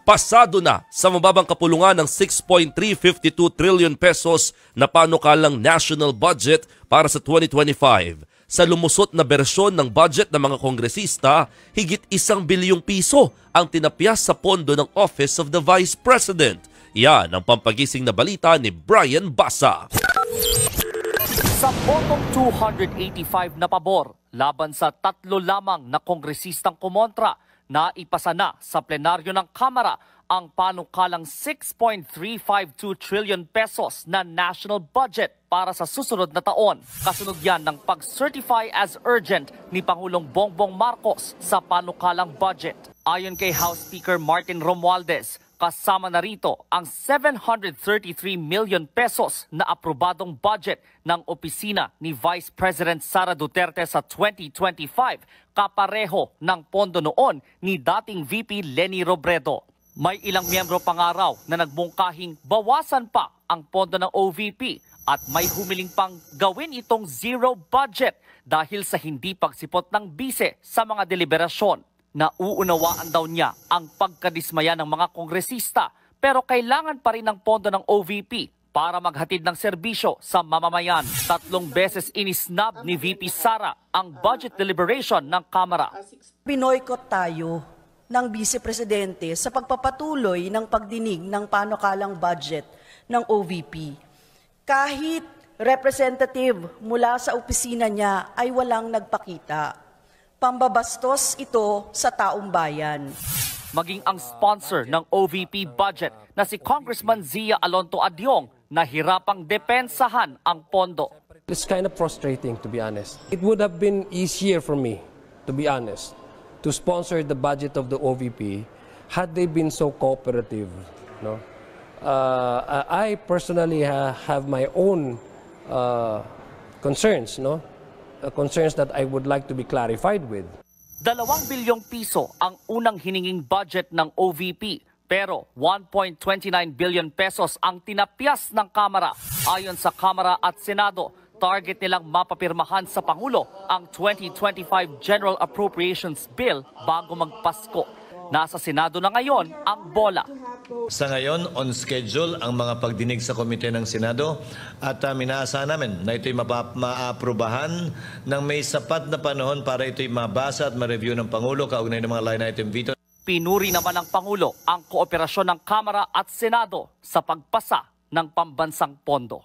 pasado na sa mababang kapulungan ng 6.352 trillion pesos na panukalang national budget para sa 2025. Sa lumusot na bersyon ng budget ng mga kongresista, higit 1 bilyong piso ang tinapyas sa pondo ng Office of the Vice President. Yan ang pampagising na balita ni Brian Basa. Sa botong 285 na pabor, laban sa 3 lamang na kongresistang kumontra, na ipasa na sa plenaryo ng Kamara ang panukalang 6.352 trillion pesos na national budget para sa susunod na taon. Kasunod yan ng pag-certify as urgent ni Pangulong Bongbong Marcos sa panukalang budget. Ayon kay House Speaker Martin Romualdez, kasama na rito ang 733 million pesos na aprobadong budget ng opisina ni Vice President Sara Duterte sa 2025, kapareho ng pondo noon ni dating VP Leni Robredo. May ilang miyembro pa nga raw na nagmungkahing bawasan pa ang pondo ng OVP at may humiling pang gawin itong zero budget dahil sa hindi pagsipot ng bise sa mga deliberasyon. Nauunawaan daw niya ang pagkadismaya ng mga kongresista pero kailangan pa rin ng pondo ng OVP para maghatid ng serbisyo sa mamamayan. 3 beses inisnab ni VP Sara ang budget deliberation ng Kamara. Binoykot tayo ng Vice Presidente sa pagpapatuloy ng pagdinig ng panukalang budget ng OVP. Kahit representative mula sa opisina niya ay walang nagpakita. Pambabastos ito sa taong bayan. Maging ang sponsor ng OVP budget na si Congressman Zia Alonto Adyong nahirapang depensahan ang pondo. It's kind of frustrating, to be honest. It would have been easier for me, to be honest, to sponsor the budget of the OVP had they been so cooperative. No? I personally have my own concerns, no? Concerns that I would like to be clarified with. 2 bilyong piso ang unang hininging budget ng OVP pero 1.29 billion pesos ang tinapyas ng Kamara. Ayon sa Kamara at Senado, target nilang mapapirmahan sa Pangulo ang 2025 General Appropriations Bill bago magpasko. Nasa Senado na ngayon ang bola. Sa ngayon, on schedule ang mga pagdinig sa komite ng Senado at minaasahan namin na ito'y maaprubahan ng may sapat na panahon para ito'y mabasa at ma-review ng Pangulo kaugnay ng mga line item veto. Pinuri naman ng Pangulo ang kooperasyon ng Kamara at Senado sa pagpasa ng pambansang pondo.